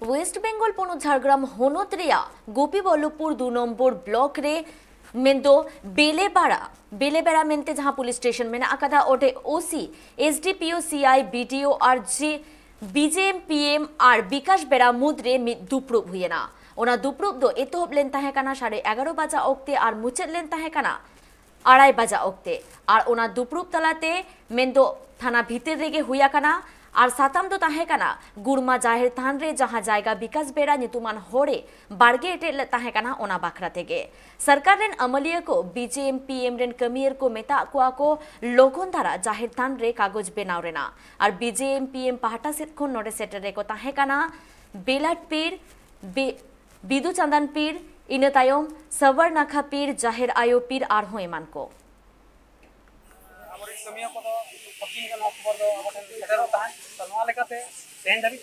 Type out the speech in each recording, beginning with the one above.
waste Bengal पोनो Jhargram होनत रेया Gopiballavpur 2 number block रे मेंदो बेलेबेड़ा मेनते जहां पुलिस स्टेशन में अकादा ओटे ओसी एसडीपीओ सीआई बीडीओ और जे बीजेएम पीएम और विकास बेड़ा मुद्रे दुप्रुब हुएना ओना दुप्रुब दो एतोहब लेन ताहे काना 11:30 बजा ओक्ते और मुचाद लेन ताहे काना 2:30 बजा ओक्ते और ओना दुप्रुब तलाते मेंदो थाना भीतर रेगे हुया काना और साताम दो ताहे काना गुरमा जाहिर थान रे जहां जायगा विकास बेड़ा नितुमान होड़े बाड़गे एटे ताहे काना ओना बाखरा तेगे सरकार रेन अमलिया को बीजेएम पीएम रेन कमियर को मेता को लोगन धारा जाहिर थान रे कागज बेनाव रेना और बीजेएम पीएम पाहटा सेट खन नोडे सेटर रे को ताहे काना बेलाट पीर बिदु चंदन पीर इना तायम सवर नाखा पीर जाहिर आयो पीर और हो एमान को तेहन धाबी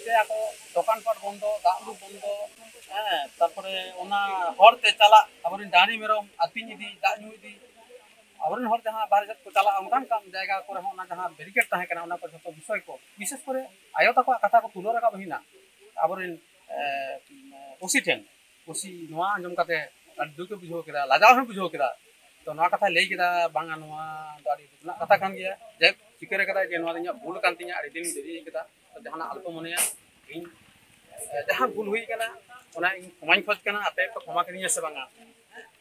दुकान पाट बंद दालू बंद चला अब डाणी मेरम आतिन इदी दाñu इदी अब जहाँ बाहर जात को चला उनकान काम जायगा को जहाँ बेरिकेड ताहे कना उना को जतो विषय को विशेष करे आयो तको कथा को तुलो रका बहिना अब ओसी ठेन ओसी नवा अंजम काते दुके बुझो केदा लाजाव हन बुझो केदा तो नवा कथा लई केदा बांगा नवा दाड़ी ना कथा कान गया जे चिकरे कदा जे नवा दिया भूल कान तिया आड़ी दिन देरी केदा तो जहां अल्प मनेया इन जहां भूल हुई कना ओना इन खमाइन खोज कना आपे को खमा करिया से बांगा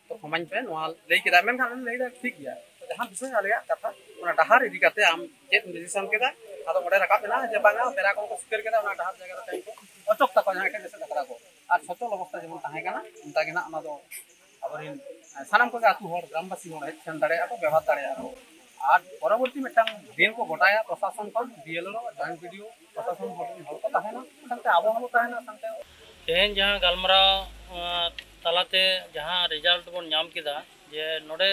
तो खमाइन पे नवा लई केदा मेन खान लई दा ठीक गया तो जहां विषय आलेया कथा ओना डहार इदी काते आम जे डिसीजन केदा आदो ओडे रका पेना जे बांगा पेरा को सिकर केदा ओना डहार जगह टाइम को अचक तक जहां के जैसे दकरा को और सतल अवस्था जेमन ताहे कना उनता के ना ओना दो अबरिन सानाम को आतु हर ग्रामवासी हर हेन दाड़े आको व्यवहार दाड़े आको और परवर्ती मिटांग दिन को गोटाया प्रशासन को बीएलओ जॉइंट वीडियो प्रशासन हर को ताहेना संते आबो हम ताहेना संते तेहन जहां गलमरा तलाते जहां रिजल्ट बन नाम किदा जे नोडे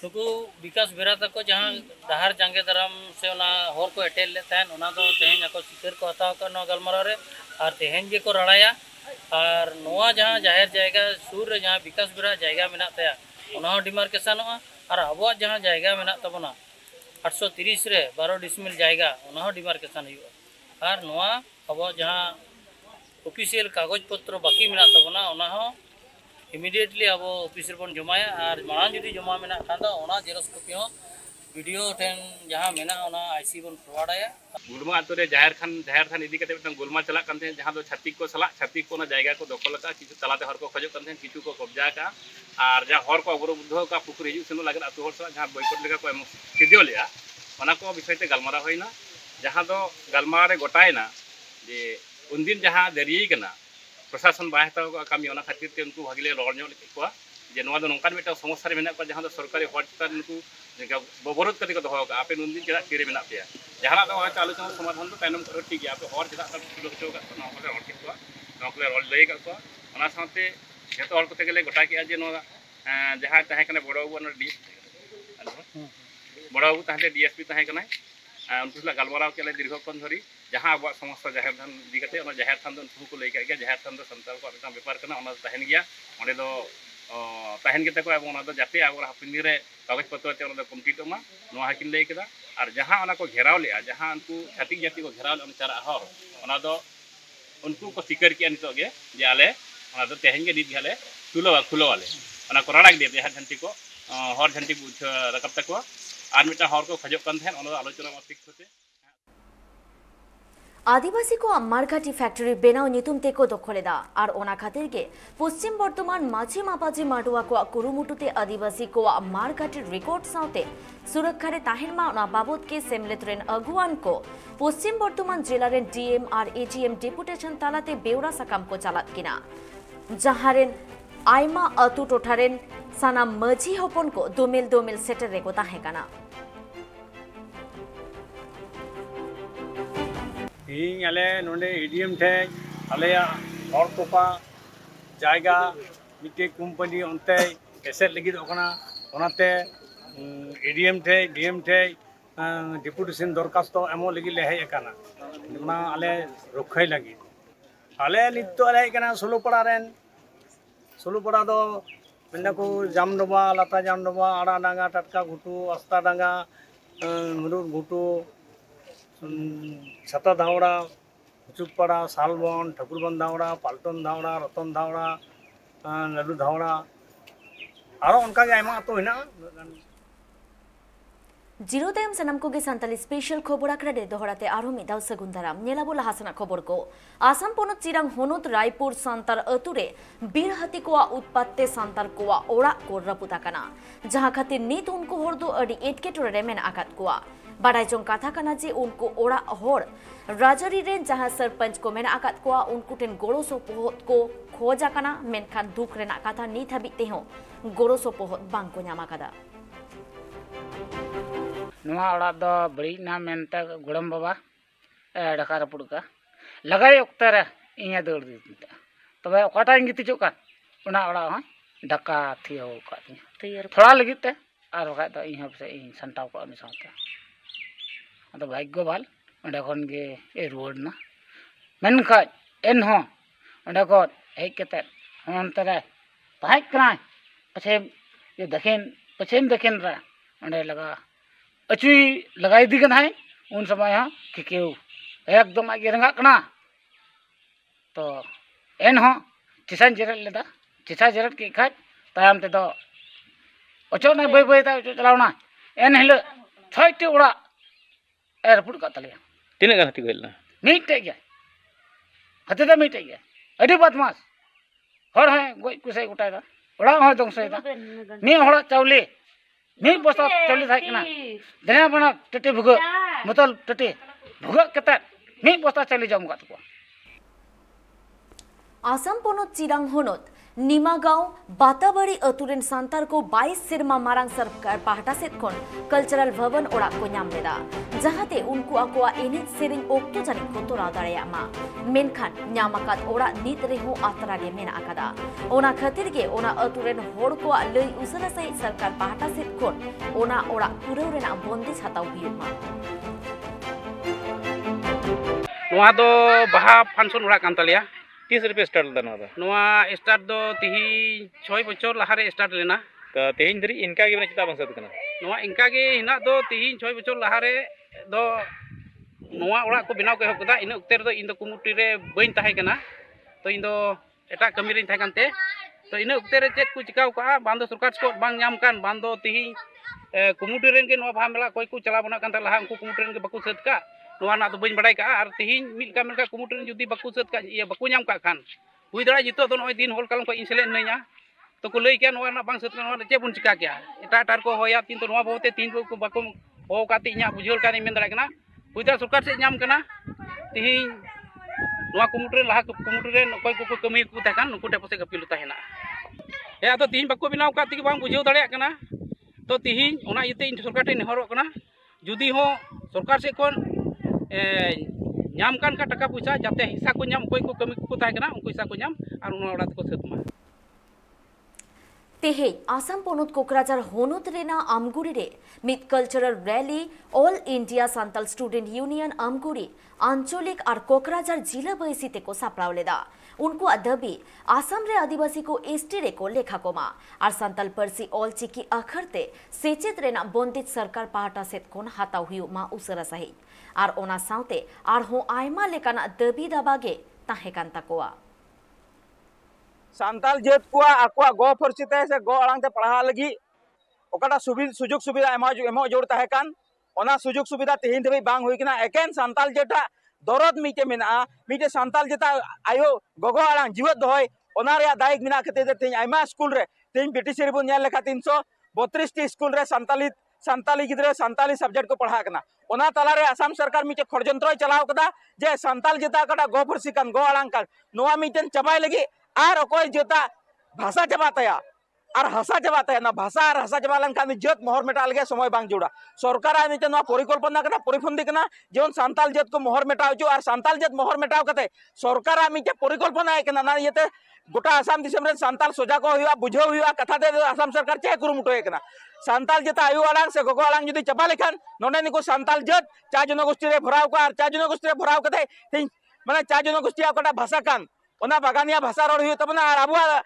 नुकु विकास बेरा तक जहां डहार जांगे दराम से ओना हर को एटेल ले ताहेन ओना दो तेहन ako सिकर को हताव का नो गलमरा रे और तेहन जे को रड़ाया और नोआ जहां जाहिर जायगा सूर रे जहां विकास बेरा जायगा मेना तया ओना हो डिमार्केशन और अब जहां जायगा मेना तबना 830 रे 12 डिसमिल जायगा ओना हो डिमार्केशन हुआ और नोआ अब जहां ऑफिशियल कागज पत्र बाकी मेना तबना ओना हो इमीडिएटली अब ऑफिस रे बन जमाया और मांग जदी जमा मेना खान दो ओना जेरॉक्स कॉपी हो वीडियो टेन जहां मेना ओना आईसी बन फॉरवर्ड आया गुलमा आतो रे जाहिर खान इदी कते मिटन गुलमा चला कानते जहां दो छत्तीक को सला छत्तीक को ना जायगा को दखल का किछु तलाते हर को खजो कानते किछु को कब्जा का और जहां हर को अवरुद्ध का पुकुर हिजु सेनो लागन आतो हर सा जहां बॉयकॉट लेका को सिदियो लिया ओना को विषय ते गलमारा होइना जहां दो गलमारा रे गोटायना जे उनदिन जहां दरियै कना प्रशासन बाय हताव का कमी ओना खातिर ते उनको भागले रोड़ño लेको जे नोआ दो नोंकान मिटा समस्या रे मेना को जहां दो सरकारी हॉटस्टार उनको बबरत कति को दोहो का आपे नुनदिन चला किरे मेना पे जहां दो होय आलोचना समाधान तो तायनम करो ठीक गया आपे और चला किलो किलो का नोकले रोड कितो नोकले रोड लई का को ओना साथे जेतो हर कोते गेले गोटा के जे नो जहां ताहे कने बड़ो डी बड़ो ताहे डीएसपी ताहे कने उनको ला गलमाराव के दीर्घक्षण धरी जहां अब समस्या जाहिर थान दी कते ओना जाहिर थान दो उनको को लई का गया जाहिर थान दो संताल को एक व्यापार कना ओना ताहेन गया ओंडे दो ताहेन केते को अब ओना दो जाते अब हापिनी रे कागज पत्र ते ओना दो कंप्लीट मा नोआ हकिन लई केदा और जहां ओना को घेराव लिया जहां उनको छाती जाति को घेराव ओना चारा हर ओना दो उनको को सिकर किया नितो गे जे आले ओना दो तेहेन गे दी हले खुलो वाले ओना को राडाक दे हर झंटी को हर झंटी बुझ रकब तक और मिटा हर को खजो कान थेन ओना आलोचना मतिक होते आदिवासी को मारघाटी फैक्ट्री बेनाव नितुम तेको दखलेदा और ओना खातिर के पश्चिम बर्तमान माझी मापाजी माडुआ को कुरुमुटुते आदिवासी को मारघाटी रिकॉर्ड साउते सुरक्षा रे ताहेन मा ओना बाबद के सेमलेतरेन अगुआन को पश्चिम बर्तमान जिला रे डीएम और एजीएम डेपुटेशन तालाते बेउरा साकाम को चालात किना जहारेन आयमा अतु टोठारेन साना माझी हपन को दोमेल सेटर रे को ताहे काना इन आले नोंडे एडीएम ठे आलेया हर तोपा जायगा मिटे कंपनी onte एसेट लगिद ओकना ओनाते एडीएम ठे डीएम ठे डेपुटेशन दरखास्त एमो लगी ले हेय काना ओना आले रखै लगी आले नित्तो आले काना सोलोपड़ा रेन सोलोपड़ा दो मेना को जामडोबा लाता जामडोबा आड़ा डांगा टटका घुटू अस्ता डांगा मुरुर घुटू छाता धावड़ा चुपपाड़ा सालबन ठाकुरबन धावड़ा पाल्टन धावड़ा रतन धावड़ा लाडू धावड़ा और उनका आतो हेना जीरो तायम सनम को सानताली स्पेशल खबर आखड़ा दे दोहराते आरो मिदाव सगुन दाराम नेलाबो लाहासना खबर को आसाम पोनत चिरांग होनत रायपुर सांतार अतुरे बीर हाथी कोआ उत्पात्ते सांतार कोआ ओड़ा को रपुता कना जहां खातिर नीत उनको हर दो अडी एटकेटोरे रे मेन आकात कोआ बाडाय जों कथा कना जे उनको ओड़ा हर राजरी रे जहां सरपंच को मेन आकात कोआ उनको टेन गोड़ो सो पोहत को खोजा कना मेनखान दुख रेना कथा नीत हाबिते हो गोड़ो सो पोहत बांग को न्यामा कदा नुआ ओड़ा दो बड़ी ना मेनता गुड़म बाबा ढाका रपुड़का लगाई ओक्तारे इया दौड़ दी तबे ओकाटा गितिजो का ओना ओड़ा ह ढाका थी हो का थोड़ा लगित ते आर बखा तो इहा से इन संटाव को उनी साथे अदो भाग्य बाल ओंडे खन गे ए रोड ना मेनखा एन हो ओंडे को हेज कते होनतरे ताहे कना पछे ये दखिन रा ओंडे लगा अचुई लगाई दी है उन समय हाँ किकेव एकदम आगे रंगा कना तो एन हो चिसा जेरट लेदा चिसा जेरट के खाज तायम ते दो अचो ना बय बय ता चलावना एन हिल छयटी ओड़ा एयरपोर्ट का तले तीन गान हाथी गइलना मीटे गया हते दा मीटे गया अडी बदमाश हर है गोय कुसै गुटाय दा ओड़ा हो दंगसै दा मी होड़ा चावली मी बस्ता चावली थाय कना दना बना टटे भुग मतल टटे भुग कता मी बस्ता चावली जम गत को आसाम पोनत चिरांग होनत निमागांव बाताबाड़ी अतुरेन सांतार को 22 सिरमा मारांग सरकार पाहटा सेत खन कल्चरल भवन ओड़ा को नाम लेदा जहाते उनको आकोआ एने सेरिंग ओक्तो जानी को तोरा दाड़ेया मा मेनखान न्यामाकात ओड़ा नीत रेहो आतरागे मेना आकादा ओना खातिर गे ओना अतुरेन होड़ को लई उसरा सही सरकार पाहटा सेत खन ओना ओड़ा पुरौ रेना बंदिश हताव हुयुमा नोआ दो बाहा फंक्शन ओड़ा कान तलिया 30 रुपया स्टार्ट लेना था नोआ स्टार्ट दो तिही 6 बछर लहारे स्टार्ट लेना तो तेहिन धरी इनका गे चिता बंसत कना नोआ इनका गे हिना दो तिही 6 बछर लहारे दो नोआ ओड़ा को बनाव के होकदा इन उक्तेर दो इन दो कुमुटी रे बइन ताहे कना तो इन दो एटा कमी रे थाय कानते तो इन उक्तेर चेक को चिकाव का बांदो सरकार को बांग नाम कान बांदो तिही कुमुटी रेन के नोआ भा मेला कोई को चला बना कान लहा उनको कुमुटी रेन के बकु सेत का नोआ ना तो बइन बड़ाई का और तिही मिल का मेल का कुमुटी रेन जुदी बकु सेत का ये बकु नाम का खान हुई दड़ा जितो तो नोय दिन होल कालम को इंसले नैया तो को लई के नोआ ना बांग सेत का नोआ चे बुन चिका क्या एटा टार को होया तीन तो नोआ बहुते तीन को बकु हो काती इया बुझल कानी मेन दड़ा कना हुई दड़ा सरकार से नाम कना तिही नोआ कुमुटी रेन लहा कुमुटी रेन कोई को कमी को ताकान नुकु टे पसे गपिलु ताहेना ए तो तिही बकु बिनाव का तिगी बांग बुझेव दड़या कना तो तिही ओना इते इन सरकार टे नेहरो कना जुदी हो सरकार से कोन नाम कान का टका पैसा जाते हिस्सा को नाम कोई को कमी को ताहे कना उनको हिस्सा को नाम और उन ओड़ा को सेतमा तेहे आसाम पोनत कोकराझार होनत रेना आमगुड़ी रे mid cultural rally all India Santal student union Amguri आंचलिक और कोकराझार जिला बैसिते को सापड़ाव लेदा उनको अदबी आसाम रे आदिवासी को एसटी रे को लेखा कोमा और सांताल परसी ऑल चिकी अखरते सेचेत रेना बंदित सरकार पाहटा सेत कोन हाताव हुयु मा उसरा सही और ओना साउते और हो आयमा लेकाना दबी दबागे ताहे कान ताकोआ सांताल जेत को आकुआ गो फरसिते से गो अड़ांगते पढ़ा लगी ओकाटा सुजुग सुविधा एमो जोड़ ताहे कान ओना सुजुग सुविधा तेहिन धबी बांग हुई किना एकेन सांताल जेटा दरद मीटे मेना मीटे सांताल जेटा आयो गोगो अड़ांग जीवत दोहय ओना रे दायिक मिना खते तेहिन आयमा स्कूल रे तेहिन बीटीसी रे बोन नेल लेखा 332 टी स्कूल रे सांताली गिद्रे सांताली सब्जेक्ट को पढ़ा कना ओना तला रे आसाम सरकार मीटे खड़जंत्र चलाव कदा जे सांताल जेता कटा गो फरसी कान गो अड़ांग कान नोआ मीटेन चबाय लगी और अकोय जेता भाषा चबाताया और हसा चबाताया ना भाषा और हसा चबा लंखान जत मोहर मेटाल के समय बांग जोड़ा सरकार आने ना परिकल्पना कना परिफंदी कना जेवन सांताल जत को मोहर मेटाव जो और सांताल जत मोहर मेटाव कते सरकार आमी के परिकल्पना कना ना येते गोटा आसाम दिसम रे सांताल सोजा को हुआ बुझो हुआ कथा दे आसाम सरकार चे कुरुमुटो कना सांताल जत आयु अड़ांग से गोगो अड़ांग जुदी चबा लेखान नोने निको सांताल जत चा जनगोष्ठी रे भराव का और चा जनगोष्ठी रे भराव कते माने चा जनगोष्ठी आकटा भाषा कान ओना बागानिया भाषा रोड हुई तबना और आबुआ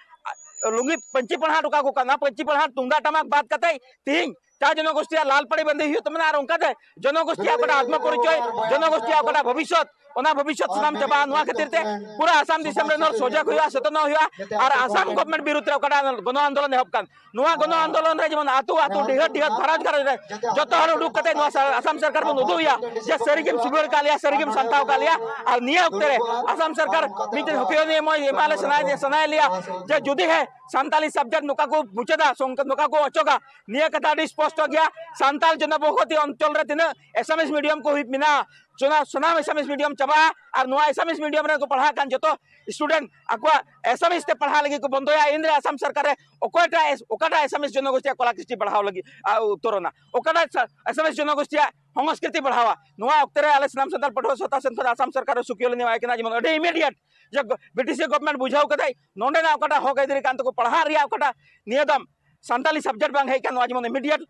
लुंगी पंची पढ़ा टुका को काना पंची पढ़ा तुंगा टमाक बात कते तीन चा जनगोष्ठी लाल पड़ी बंदी हुई तबना और उनका जनगोष्ठी आकटा आत्म परिचय जनगोष्ठी आकटा भविष्य ओना भविष्यत सुनाम चबा नुआ खातिर ते पूरा आसाम दिसम रे नर सजग हुआ सतन हुआ और आसाम गवर्नमेंट विरुद्ध रे ओकटा गण आंदोलन एहब कान नुआ गण आंदोलन रे जेमन आतु आतु डिहत डिहत भारत घर रे जतो हर उडुक कते नुआ आसाम सरकार बन उदुया जे सरिगिम सिबिर कालिया सरिगिम संताव कालिया और निया उक्तरे आसाम सरकार मिटे हपियोनी मय हिमालय सनाय लिया जे जुदी है संताली सब्जेक्ट नुका को बुचेदा संकट नुका को अचोगा निया कथा स्पष्ट गया संताल जनबसति अंचल रे तिना एसएमएस मीडियम को मिना चुना सुनाम एसएमएस मीडियम चबा और नुआ एसएमएस मीडियम रे को पढ़ा कान जतो स्टूडेंट अक्वा एसएमएस ते पढ़ा लगी को बंदोया इंद्र आसाम सरकार रे ओकाटा एसएमएस जनगोष्ठी कलाकृष्टि बढ़ाव लगी उतरना ओकाटा एसएमएस जनगोष्ठी संस्कृति बढ़ावा नुआ उक्तरे आले सनाम संताल पठो सता संसद आसाम सरकार सुकियल निवा केना जमन अडे इमीडिएट जे ब्रिटिश गवर्नमेंट बुझाव कदाई नोंडे ना ओकाटा हो गइदरी कान को पढ़ा रिया ओकाटा नियदम संताली सब्जेक्ट बांग है कान नुआ जमन इमीडिएट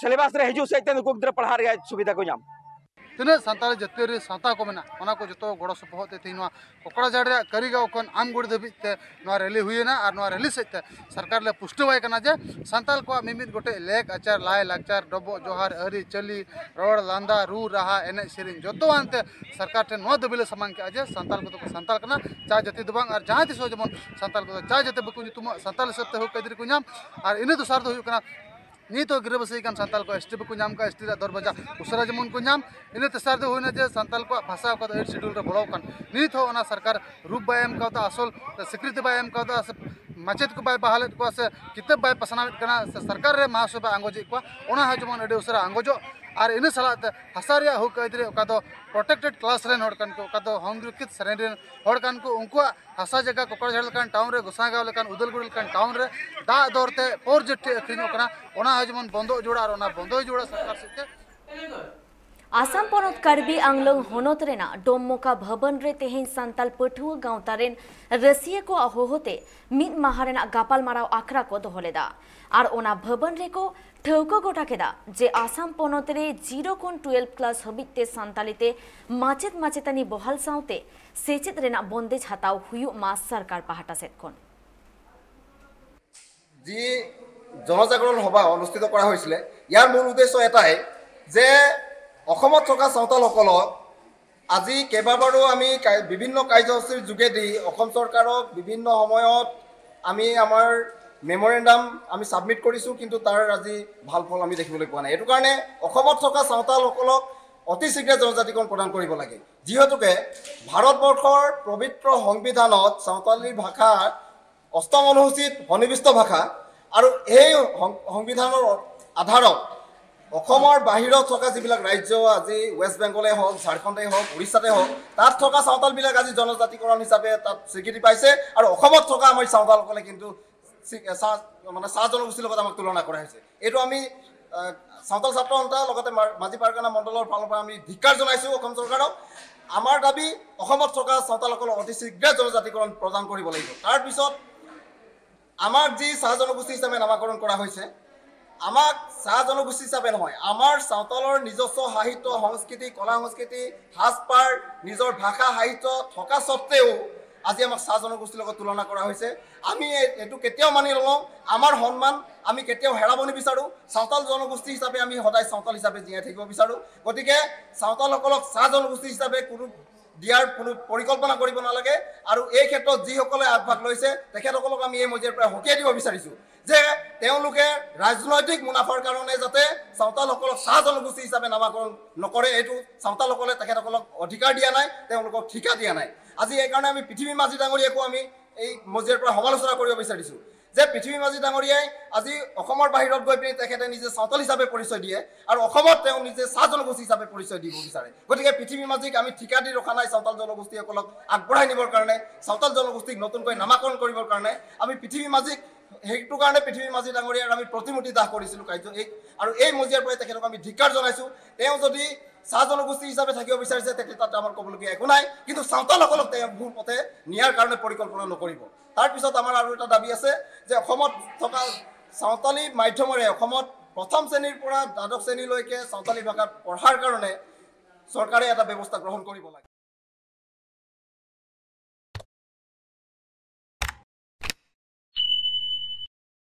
सिलेबस रे हिजु सहित को गिद्र पढ़ा रिया सुविधा को नाम तीना सानताली जतियारी साता को मेना ओना को जतो गड़ो सपोहते तेनवा कोकड़ाझाड़ रे करीगांव खन आमगुड़ धबिते नवा रैली हुईना और नवा रैली सहित सरकार ले पुष्टवाय कना जे सानताल को मिमिद गोटे लेक आचार लाय लाचार डबो जोहार अरी चली रोड लांदा रू रहा एने सेरिन जतो आनते सरकार ठे नवा दबिले समान के जे सानताल को सानताल कना चा जति दबांग और जहां तिसो जमन सानताल को चा जति बकु तुम सानताल सते हो कदरी को नाम और इने दोसार दो हुकना नी तो गिरबसी कान सानताल को एसटी को नाम का एसटी रा दरवाजा उसरा जमन को नाम इने तेसार दो होइना जे सानताल को भाषा को 8 शेड्यूल रे बोलो कान नी तो ओना सरकार रूप बायम का असल स्वीकृति बायम का माचेत को बाय बहालत को से किताब बाय पसनावित कना सरकार रे महासभा आंगोजी को ओना हा जमन एडे उसरा आंगोजो और इन सलात हसारिया हो कदरे ओका दो प्रोटेक्टेड क्लास रेन होड़ कान को ओका दो हंग्रिकित सरेन रेन होड़ कान को उनको हसा जगह कोकड़झाड़ कान टाउन रे गोसागांव लेकान उदलगुड़ कान टाउन रे दा दरते पोर जट्टी अखरिनो कना ओना हा जमन बंदो जोड़ा और ओना बंदो जोड़ा सरकार से आसाम पनत कार्बी आंगलंग होनत रेना डोमोका भवन रे तेहेन सांताल पठुआ गांवता रेन रसिया को अहोहोते मिद माहा रेना गापाल माराव आखरा को दोहलेदा और ओना भवन रे को ठौको गोटा केदा जे आसाम पनत रे 0 खन 12 क्लास हबिते सांतालीते माचेत माचेतानी बहाल साउते सेचेत रेना बंदेज हाताव हुयु मा सरकार पाहाटा सेट खन जी जनजागरण सभा अनुष्ठित करा হৈছিলে यार मूल उद्देश्य एटाই जे অসমত থকা সাঁওতালসকলক আজি কেইবাবাৰো আমি বিভিন্ন কাৰ্যসূচীৰ যোগেদি অসম চৰকাৰক বিভিন্ন সময়ত আমি আমাৰ মেমৰেন্ডাম আমি সাবমিট কৰিছো কিন্তু তাৰ আজি ভাল ফল আমি দেখিবলৈ পোৱা নাই এটো কাৰণে অসমত থকা সাঁওতালসকলক অতি শীঘ্ৰে জনজাতিকৰণ প্ৰদান কৰিব লাগে যিহেতুকে ভাৰতবৰ্ষৰ পবিত্ৰ সংবিধানত সাঁওতালী ভাষা অষ্টম অনুসূচীত সন্নিৱিষ্ট ভাষা আৰু এই সংবিধানৰ আধাৰত অসমৰ বাহিৰত থকা যিবিলাক ৰাজ্য আজি ওয়েস্ট বেংগলে হওক ঝাৰখণ্ডে হওক উৰিষ্যাতে হওক তাত থকা সাঁওতালবিলাক আজি জনজাতিকৰণ হিচাপে তাত স্বীকৃতি পাইছে আৰু অসমত থকা আমাৰ সাঁওতালসকলে কিন্তু মানে চাহ জনগোষ্ঠীৰ লগত আমাক তুলনা কৰা হৈছে এইটো আমি সাঁওতাল ছাত্ৰ সন্থা লগতে মাজি পাৰগানা মণ্ডলৰ ফালৰ পৰা আমি ধিক্কাৰ জনাইছোঁ অসম চৰকাৰক আমাৰ দাবী অসমত থকা সাঁওতালসকলক অতি শীঘ্ৰে জনজাতিকৰণ প্ৰদান কৰিব লাগিব তাৰ পিছত আমাক যি চাহ জনগোষ্ঠী হিচাপে নামাকৰণ কৰা হৈছে আমাক চাহ জনগোষ্ঠী হিচাপে নহয় আমাৰ সাঁওতালৰ নিজস্ব সাহিত্য সংস্কৃতি কলা সংস্কৃতি সাজপাৰ নিজৰ ভাষা সাহিত্য থকা সত্ত্বেও আজি আমাক চাহ জনগোষ্ঠীৰ লগত তুলনা কৰা হৈছে আমি এটো কেতিয়াও মানি নলওঁ আমাৰ সন্মান আমি কেতিয়াও হেৰাব নিবিচাৰোঁ সাঁওতাল জনগোষ্ঠী হিচাপে আমি সদায় সাঁওতাল হিচাপে জীয়াই থাকিব বিচাৰোঁ গতিকে সাঁওতালসকলক চাহ জনগোষ্ঠী হিচাপে কোনো দিয়াৰ কোনো পৰিকল্পনা কৰিব নালাগে আৰু এই ক্ষেত্ৰত যিসকলে আগভাগ লৈছে তেখেতসকলক আমি এই মজিয়াৰ পৰা হকিয়াই দিব বিচাৰিছোঁ যে তেওঁলোকে ৰাজনৈতিক মুনাফাৰ কাৰণে যাতে সাঁওতালসকলক চাহ জনগোষ্ঠী হিচাপে নামাকৰণ নকৰে এইটো সাঁওতালসকলে তেখেতসকলক অধিকাৰ দিয়া নাই তেওঁলোকক ঠিকা দিয়া নাই আজি এই কাৰণে আমি পৃথিৱী মাঝি ডাঙৰীয়াকো আমি এই মজিয়াৰ পৰা সমালোচনা কৰিব বিচাৰিছোঁ যে পৃথিৱী মাঝি ডাঙৰীয়াই আজি অসমৰ বাহিৰত গৈ পিনি তেখেতে নিজে সাঁওতাল হিচাপে পৰিচয় দিয়ে আৰু অসমত তেওঁ নিজে চাহ জনগোষ্ঠী হিচাপে পৰিচয় দিব বিচাৰে গতিকে পৃথিৱী মাঝিক আমি ঠিকা দি ৰখা নাই সাঁওতাল জনগোষ্ঠীসকলক আগবঢ়াই নিবৰ কাৰণে সাঁওতাল জনগোষ্ঠীক নতুনকৈ নামাকৰণ কৰিবৰ কাৰণে আমি পৃথিৱী মাঝিক সেইটো কাৰণে পৃথিৱী মাঝি ডাঙৰীয়াৰ আমি প্ৰতিমূৰ্তি দাহ কৰিছিলোঁ কাৰ্য আৰু এই মজিয়াৰ পৰা তেখেতক আমি ধিক্কাৰ জনাইছোঁ তেওঁ যদি চাহ জনগোষ্ঠী হিচাপে থাকিব বিচাৰিছে তেখেতে তাতে আমাৰ ক'বলগীয়া একো নাই কিন্তু সাঁওতালসকলক তেওঁ ভুল পথে নিয়াৰ কাৰণে পৰিকল্পনা নকৰিব তাৰপিছত আমাৰ আৰু এটা দাবী আছে যে অসমত থকা সাঁওতালী মাধ্যমেৰে অসমত প্ৰথম শ্ৰেণীৰ পৰা দ্বাদশ শ্ৰেণীলৈকে সাঁওতালী ভাষাত পঢ়াৰ কাৰণে চৰকাৰে এটা ব্যৱস্থা গ্ৰহণ কৰিব লাগে